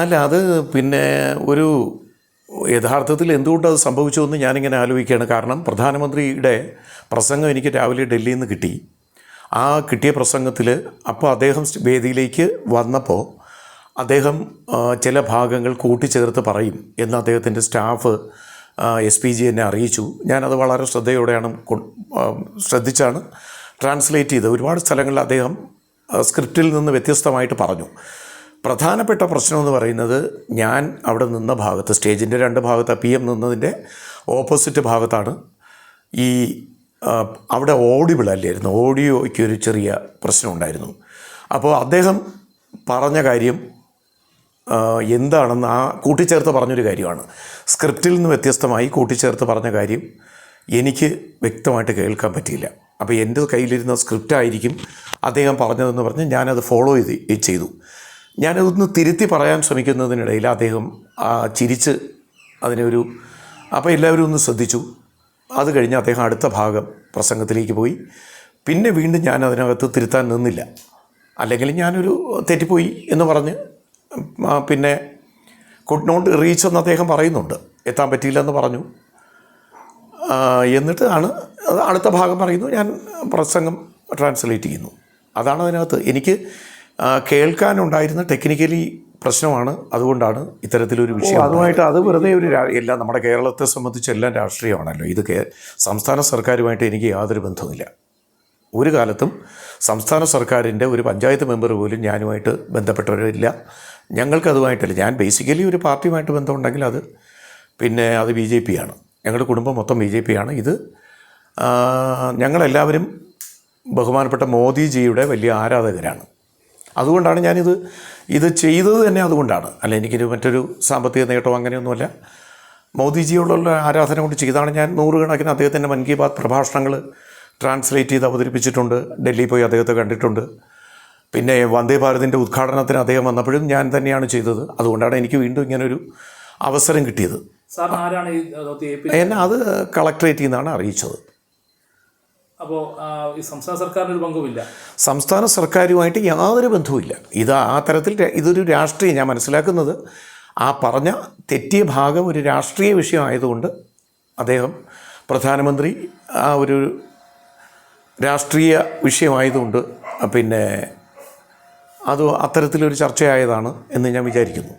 അല്ല അത് പിന്നെ ഒരു യഥാർത്ഥത്തിൽ എന്തുകൊണ്ടത് സംഭവിച്ചുവെന്ന് ഞാനിങ്ങനെ ആലോചിക്കുകയാണ്. കാരണം പ്രധാനമന്ത്രിയുടെ പ്രസംഗം എനിക്ക് രാവിലെ ഡൽഹിയിൽ നിന്ന് കിട്ടി. ആ കിട്ടിയ പ്രസംഗത്തിൽ അപ്പോൾ അദ്ദേഹം വേദിയിലേക്ക് വന്നപ്പോൾ അദ്ദേഹം ചില ഭാഗങ്ങൾ കൂട്ടിച്ചേർത്ത് പറയും എന്ന് അദ്ദേഹത്തിൻ്റെ സ്റ്റാഫ് SPG എന്നെ അറിയിച്ചു. ഞാനത് വളരെ ശ്രദ്ധിച്ചാണ് ട്രാൻസ്ലേറ്റ് ചെയ്തത്. ഒരുപാട് സ്ഥലങ്ങളിൽ അദ്ദേഹം സ്ക്രിപ്റ്റിൽ നിന്ന് വ്യത്യസ്തമായിട്ട് പറഞ്ഞു. പ്രധാനപ്പെട്ട പ്രശ്നമെന്ന് പറയുന്നത് ഞാൻ അവിടെ നിന്ന ഭാഗത്ത്, സ്റ്റേജിൻ്റെ 2 ഭാഗത്ത് PM നിന്നതിൻ്റെ ഓപ്പോസിറ്റ് ഭാഗത്താണ് ഈ അവിടെ ഓഡിബിൾ അല്ലായിരുന്നു, ഓഡിയോയ്ക്ക് ഒരു ചെറിയ പ്രശ്നം ഉണ്ടായിരുന്നു. അപ്പോൾ അദ്ദേഹം പറഞ്ഞ കാര്യം എന്താണെന്ന് ആ കൂട്ടിച്ചേർത്ത് പറഞ്ഞൊരു കാര്യമാണ്. സ്ക്രിപ്റ്റിൽ നിന്ന് വ്യത്യസ്തമായി കൂട്ടിച്ചേർത്ത് പറഞ്ഞ കാര്യം എനിക്ക് വ്യക്തമായിട്ട് കേൾക്കാൻ പറ്റിയില്ല. അപ്പോൾ എൻ്റെ കയ്യിലിരുന്ന സ്ക്രിപ്റ്റായിരിക്കും അദ്ദേഹം പറഞ്ഞതെന്ന് പറഞ്ഞ് ഞാനത് ഫോളോ ചെയ്തു. ഞാനതൊന്ന് തിരുത്തി പറയാൻ ശ്രമിക്കുന്നതിനിടയിൽ അദ്ദേഹം ചിരിച്ച് അതിനൊരു അപ്പോൾ എല്ലാവരും ഒന്ന് ശ്രദ്ധിച്ചു. അത് കഴിഞ്ഞ് അദ്ദേഹം അടുത്ത ഭാഗം പ്രസംഗത്തിലേക്ക് പോയി. പിന്നെ വീണ്ടും ഞാൻ അതിനകത്ത് തിരുത്താൻ നിന്നില്ല. അല്ലെങ്കിൽ ഞാനൊരു തെറ്റിപ്പോയി എന്ന് പറഞ്ഞ് പിന്നെ കുഡ് നോട്ട് റീച്ച് എന്ന് അദ്ദേഹം പറയുന്നുണ്ട്, എത്താൻ പറ്റിയില്ലെന്ന് പറഞ്ഞു. എന്നിട്ട് അടുത്ത ഭാഗം പറയുന്നു, ഞാൻ പ്രസംഗം ട്രാൻസ്ലേറ്റ് ചെയ്യുന്നു. അതാണ് അതിനകത്ത് എനിക്ക് കേൾക്കാനുണ്ടായിരുന്ന ടെക്നിക്കലി പ്രശ്നമാണ്. അതുകൊണ്ടാണ് ഇത്തരത്തിലൊരു വിഷയം അതുമായിട്ട് അത് വെറുതെ എല്ലാം നമ്മുടെ കേരളത്തെ സംബന്ധിച്ച് എല്ലാം രാഷ്ട്രീയമാണല്ലോ. ഇത് സംസ്ഥാന സർക്കാരുമായിട്ട് എനിക്ക് യാതൊരു ബന്ധവുമില്ല. ഒരു കാലത്തും സംസ്ഥാന സർക്കാരിൻ്റെ ഒരു പഞ്ചായത്ത് മെമ്പർ പോലും ഞാനുമായിട്ട് ബന്ധപ്പെട്ടവരില്ല. ഞങ്ങൾക്കതുമായിട്ടില്ല. ഞാൻ ബേസിക്കലി ഒരു പാർട്ടിയുമായിട്ട് ബന്ധമുണ്ടെങ്കിൽ അത് BJP ആണ്. ഞങ്ങളുടെ കുടുംബം മൊത്തം BJP ആണ്. ഇത് ഞങ്ങളെല്ലാവരും ബഹുമാനപ്പെട്ട മോദിജിയുടെ വലിയ ആരാധകരാണ്. അതുകൊണ്ടാണ് ഇത് ചെയ്തത് തന്നെ. അതുകൊണ്ടാണ്, അല്ല എനിക്കൊരു മറ്റൊരു സാമ്പത്തിക നേട്ടമോ അങ്ങനെയൊന്നുമല്ല. മോദിജിയോടുള്ള ആരാധന കൊണ്ട് ചെയ്താണ്. ഞാൻ 100 കണക്കിന് അദ്ദേഹത്തിൻ്റെ മൻ കി ബാത്ത് പ്രഭാഷണങ്ങൾ ട്രാൻസ്ലേറ്റ് ചെയ്ത് അവതരിപ്പിച്ചിട്ടുണ്ട്. ഡൽഹിയിൽ പോയി അദ്ദേഹത്തെ കണ്ടിട്ടുണ്ട്. പിന്നെ വന്ദേ ഭാരതിൻ്റെ ഉദ്ഘാടനത്തിന് അദ്ദേഹം വന്നപ്പോഴും ഞാൻ തന്നെയാണ് ചെയ്തത്. അതുകൊണ്ടാണ് എനിക്ക് വീണ്ടും ഇങ്ങനൊരു അവസരം കിട്ടിയത്. എന്നെ അത് കളക്ടറേറ്റിൽ നിന്നാണ് അറിയിച്ചത്. അപ്പോൾ ഈ സംസ്ഥാന സർക്കാരിന് ഒരു പങ്കുമില്ല. സംസ്ഥാന സർക്കാരുമായിട്ട് യാതൊരു ബന്ധവുമില്ല. ആ തരത്തിൽ ഇതൊരു രാഷ്ട്രീയം, ഞാൻ മനസ്സിലാക്കുന്നത് ആ പറഞ്ഞ തെറ്റിയ ഭാഗം ഒരു രാഷ്ട്രീയ വിഷയമായതുകൊണ്ട് അദ്ദേഹം പ്രധാനമന്ത്രി ഒരു രാഷ്ട്രീയ വിഷയമായതുകൊണ്ട് പിന്നെ അത് അത്തരത്തിലൊരു ചർച്ചയായതാണ് എന്ന് ഞാൻ വിചാരിക്കുന്നു.